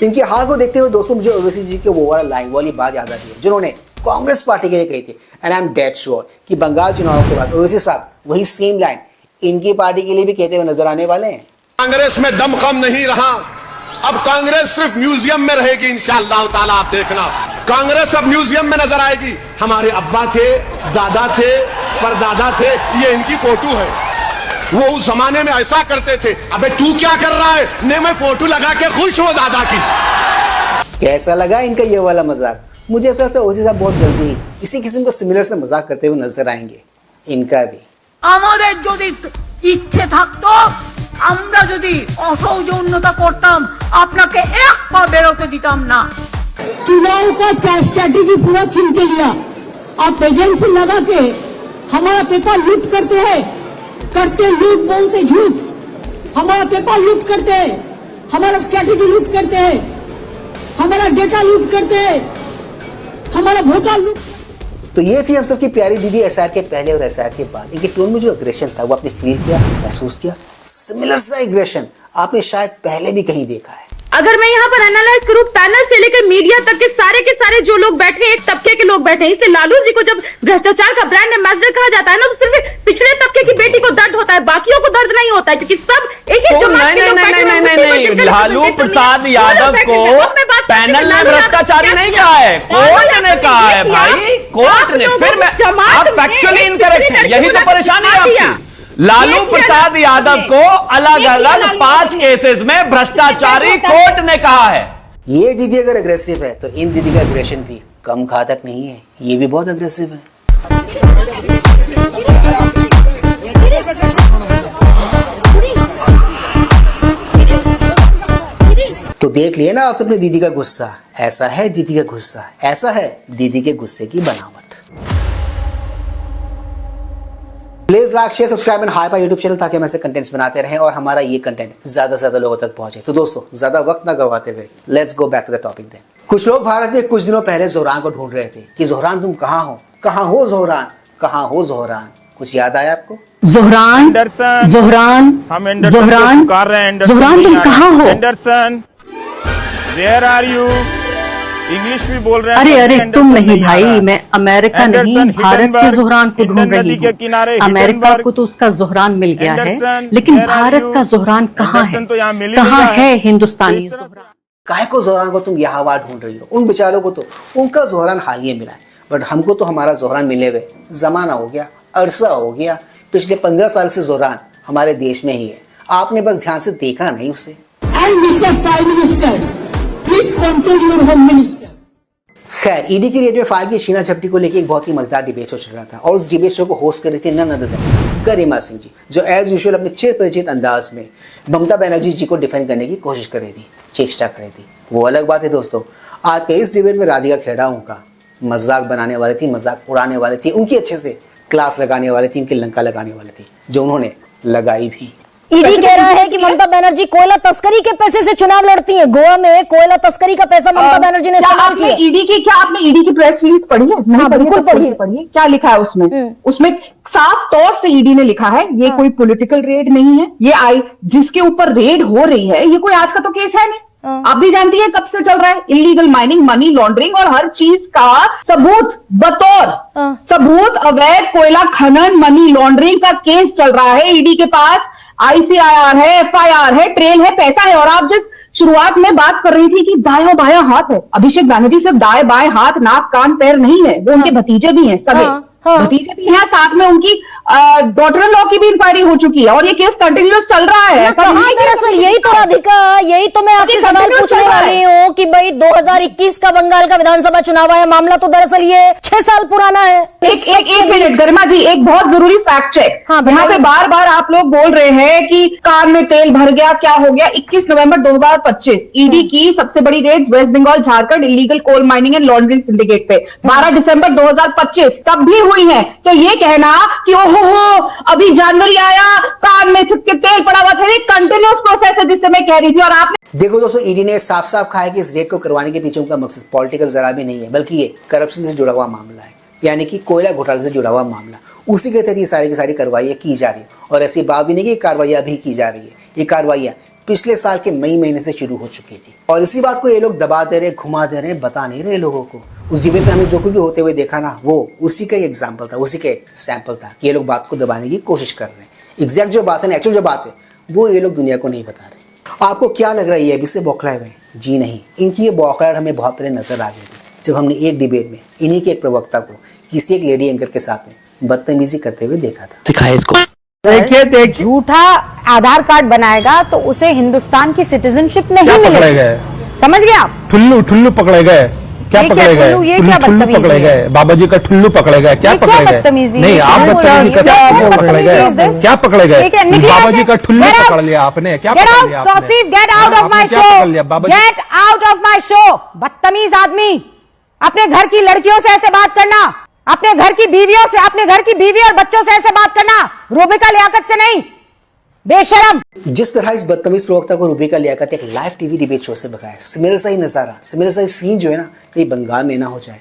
इनके हाल को देखते हुए दोस्तों मुझे ओवैसी जी के वो वाला लाइन वाली बात याद आती है जिन्होंने कांग्रेस पार्टी के लिए कही थी, and I am dead sure कि बंगाल चुनाव के बाद ओवैसी साहब वही सेम लाइन इनकी पार्टी के लिए भी कहते हुए नजर आने वाले हैं। कांग्रेस में दम कम नहीं रहा, अब कांग्रेस सिर्फ म्यूजियम में रहेगी इंशाअल्लाह ताला। आप देखना कांग्रेस अब म्यूजियम में नजर आएगी। हमारे अब्बा थे, दादा थे, परदादा थे, ये इनकी फोटो है। वो उस जमाने में ऐसा करते थे। अबे तू क्या कर रहा है? ने मैं फोटो लगा के खुश हो दादा की। कैसा लगा इनका ये वाला मजाक? मुझे ऐसा लगता है ओवैसी साहब बहुत जल्दी ही इसी किस्म का सिमिलर से मजाक करते हुए नजर आएंगे। इनका भी আমাদের যদি ইচ্ছে থাকতো আমরা যদি অসৌজন্যতা করতাম আপনাকে এক পা বেরোতে দিতাম না। चुनाव का स्ट्रैटेजी पूरा छीन के लिया। आप एजेंसी लगा के हमारा पेपर लूट करते हैं, करते लूट बोल से झूठ। हमारा पेपर लूट करते हैं, हमारा स्ट्रैटेजी लूट करते हैं, हमारा डेटा लूट करते हैं, हमारा वोटर लूट। तो ये थी हम सबकी प्यारी दीदी एसआर के पहले और एसआर के बाद। इनके टोन में जो एग्रेशन था वो आपने फील किया, महसूस किया? सिमिलर सा एग्रेशन आपने शायद पहले भी कहीं देखा है। अगर मैं यहाँ पर एनालाइज करूँ पैनल से लेकर मीडिया तक के सारे जो लोग बैठे हैं एक तबके के लोग बैठे हैं। इसलिए लालू जी को जब भ्रष्टाचार का ब्रांड एम्बेसडर कहा जाता है ना, तो सिर्फ पिछड़े तबके की बेटी को दर्द होता है, बाकियों को दर्द नहीं होता है, क्योंकि सब एक ही जमात के लोग बैठे हैं। लालू प्रसाद यादव को पैनल ने भ्रष्टाचारी नहीं कहा है, कोर्ट ने कहा है भाई, कोर्ट ने। फिर आप फैक्चुअली इनकरेक्ट हैं, यही तो परेशानी है आपकी। लालू प्रसाद यादव को अलग अलग 5 केसेस में भ्रष्टाचारी कोर्ट ने कहा है। ये दीदी अगर अग्रेसिव है तो इन दीदी का अग्रेशन भी कम घातक नहीं है, ये भी बहुत अग्रेसिव है। तो देख लिए ना आप अपनी दीदी का गुस्सा। ऐसा है दीदी का गुस्सा, ऐसा है दीदी के गुस्से की बनावट। Please like share subscribe and high YouTube channel ताकि हम ऐसे कंटेंट्स बनाते रहें और हमारा ये कंटेंट ज्यादा से ज्यादा लोगों तक पहुंचे। तो दोस्तों ज्यादा वक्त ना गवाते हुए let's go back to the topic then. कुछ लोग भारत में कुछ दिनों पहले जोहरान को ढूंढ रहे थे कि जोहरान तुम कहाँ हो, कहाँ हो जोहरान, कहाँ हो जोहरान। कुछ याद आया आपको? जोहरान, जोहरान, जोहरान, जोहरान तुम कहाँ हो? Anderson, where are you? English भी बोल रहे हैं। अरे अरे तुम नहीं भाई, मैं अमेरिका नहीं भारत के जोहरान को ढूंढ रही हूँ। अमेरिका को तो उसका जोहरान मिल गया है, लेकिन भारत का जोहरान कहाँ है? कहाँ है हिंदुस्तानी जोहरान? काहे को जोहरान को तुम यहाँ वहाँ ढूंढ रही हो? उन बेचारों को तो उनका जोहरान हाल ही मिला है, बट हमको तो हमारा जोहरान मिले हुए जमाना हो गया, अरसा हो गया। पिछले 15 साल से जोहरान हमारे देश में ही है, आपने बस ध्यान से देखा नहीं उसे। खैर ईडी की रेड में फाइल की शीना झपटी को लेकर एक बहुत ही मजेदार डिबेट शो चल रहा था और उस डिबेट शो को होस्ट कर रही थी none other than Garima Singh ji, जो एज यूजुअल अपने चिर परिचित अंदाज में ममता बनर्जी जी को डिफेंड करने की कोशिश कर रही थी, चेष्टा कर रही थी। वो अलग बात है दोस्तों। आज के इस डिबेट में राधिका खेड़ा उनका मजाक बनाने वाली थी, मजाक उड़ाने वाली थी, उनकी अच्छे से क्लास लगाने वाली थी, उनकी लंका लगाने वाली थी, जो उन्होंने लगाई भी। ईडी कह रहा है कि ममता बनर्जी कोयला तस्करी के पैसे से चुनाव लड़ती हैं। गोवा में कोयला तस्करी का पैसा ममता बनर्जी ने इस्तेमाल किया। क्या आपने ईडी की प्रेस रिलीज पढ़ी है? नहीं, बिल्कुल पढ़िए। क्या लिखा है उसमें? उसमें साफ तौर से ईडी ने लिखा है ये कोई पॉलिटिकल रेड नहीं है, ये जिसके ऊपर रेड हो रही है ये कोई आज का तो केस है नहीं। आप भी जानती है कब से चल रहा है इलीगल माइनिंग, मनी लॉन्ड्रिंग और हर चीज का सबूत बतौर सबूत अवैध कोयला खनन, मनी लॉन्ड्रिंग का केस चल रहा है ईडी के पास। आईसीआईआर है, एफआईआर है, ट्रेल है, पैसा है। और आप जिस शुरुआत में बात कर रही थी कि दाएं बायां हाथ है, अभिषेक बैनर्जी सिर्फ दाएं बाएं हाथ, नाक कान पैर नहीं है, वो उनके भतीजे भी हैं, सगे भतीजे भी हैं, साथ में उनकी डॉटर इन लॉ की भी इंक्वायरी हो चुकी है और ये केस कंटिन्यूअस चल रहा है। दरअसल यही तो राधिका, यही तो मैं आपसे सवाल पूछने वाली हूँ कि भाई 2021 का बंगाल का विधानसभा चुनाव आया मामला, तो दरअसल ये 6 साल पुराना है। एक मिनट गरिमा जी, एक बहुत जरूरी फैक्ट चेक। यहाँ पे बार बार आप लोग बोल रहे हैं कि कार में तेल भर गया, क्या हो गया। 21 नवंबर 2025 ईडी की सबसे बड़ी raid West Bengal Jharkhand illegal coal mining and laundering syndicate पे 12 दिसंबर 2025 तब भी हुई है। तो ये कहना कि ओहो अभी जनवरी आया कार में तेल पड़ा हुआ था, ये कंटिन्यूअस प्रोसेस है जिससे मैं कह रही थी। और आपने देखो दोस्तों, ईडी ने साफ साफ कहा है कि इस रेड को करवाने के पीछे उनका मकसद पॉलिटिकल जरा भी नहीं है, बल्कि ये करप्शन से जुड़ा हुआ मामला है, यानी कि कोयला घोटाले से जुड़ा हुआ मामला। उसी के तहत ये सारी की सारी कार्रवाइयां की जा रही है और ऐसी बात भी नहीं कि कार्रवाइयां भी की जा रही है, ये कार्रवाइयां पिछले साल के मई महीने से शुरू हो चुकी थी। और इसी बात को ये लोग दबा दे रहे, घुमा दे रहे, बता नहीं रहे लोगों को। उस डिबेट में हमें जो कुछ भी होते हुए देखा ना, वो उसी का एग्जाम्पल था, उसी का एक सैंपल था कि ये लोग बात को दबाने की कोशिश कर रहे हैं। एग्जैक्ट जो बात है, एक्चुअल जो बात है, वो ये लोग दुनिया को नहीं बता रहे। आपको क्या लग रहा है ये अभी से बौखलाए हुए? जी नहीं, इनकी ये बौखलाहट हमें बहुत पहले नजर आ गई थी जब हमने एक डिबेट में इन्हीं के एक प्रवक्ता को किसी एक लेडी एंकर के साथ में बदतमीजी करते हुए देखा था। सिखाया इसको। देखिए झूठा आधार कार्ड बनाएगा तो उसे हिंदुस्तान की सिटीजनशिप नहीं मिलेगी। समझ गए आप? ठुल्लू पकड़े गए, क्या पकड़े गए? ठुल्लू पकड़े गए, बाबा जी का ठुल्लू पकड़े गए, क्या पकड़े गए? नहीं, आप बदतमीजी कर सकते हो, पकड़े गए, क्या पकड़े गए? बाबा जी का ठुल्लू पकड़ लिया आपने, क्या पकड़ लिया आपने? Get out of my show, get out of my show. बदतमीज आदमी, अपने घर की लड़कियों से ऐसे बात करना, अपने घर की बीवियों से, अपने घर की बीवी और बच्चों से ऐसे बात करना, रूबिका लियाकत से नहीं, बेशरम। जिस तरह इस बदतमीज प्रवक्ता को रूबिका लियाकत एक लाइव टीवी डिबेट शो से भगाया, सिमिलर सा ही नजारा, सिमिलर सा ही सीन जो है ना, कहीं बंगाल में ना हो जाए,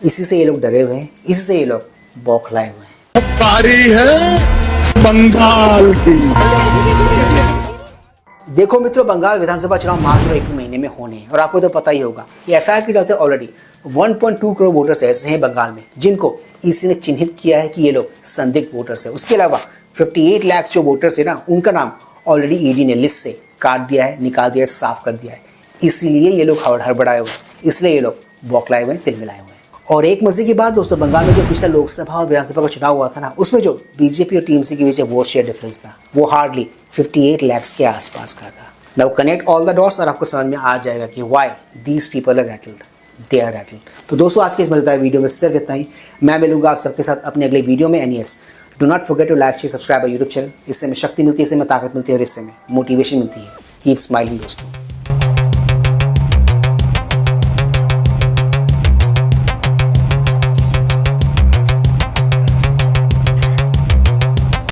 इसी से ये लोग डरे हुए हैं, इसी से ये लोग बौखलाए हुए हैं। पारी है बंगाल की। देखो मित्रों, बंगाल विधानसभा चुनाव मार्च और अप्रैल महीने में होने हैं और आपको तो पता ही होगा कि एसआईआर के चलते ऑलरेडी 1.2 करोड़ वोटर्स ऐसे हैं बंगाल में जिनको ईसी ने चिन्हित किया है कि ये लोग संदिग्ध वोटर्स हैं। उसके अलावा 58 लाख जो वोटर्स है ना, उनका नाम ऑलरेडी ईडी ने लिस्ट से काट दिया है, निकाल दिया है, साफ कर दिया है। इसीलिए ये लोग हड़बड़ाए हुए, इसलिए ये लोग बौखलाए हुए, तिलमिलाए हुए हैं। और एक मजे की बात दोस्तों, बंगाल में जो पिछला लोकसभा और विधानसभा का चुनाव हुआ था ना, उसमें जो बीजेपी और टीएमसी के बीच वोट शेयर डिफरेंस था वो हार्डली 58 लाख के आसपास का था। Now connect all the dots और आपको समझ में आ जाएगा कि why these people are rattled, they are rattled. तो दोस्तों, आज के इस मजेदार वीडियो में सिर्फ इतना ही। मैं मिलूंगा आप सबके साथ अपने अगले वीडियो में। एनईएस, do not forget to like, share, subscribe YouTube channel. इससे हमें शक्ति मिलती है, इससे हमें ताकत मिलती है और इससे हमें मोटिवेशन मिलती है। कीप स्माइलिंग दोस्तों।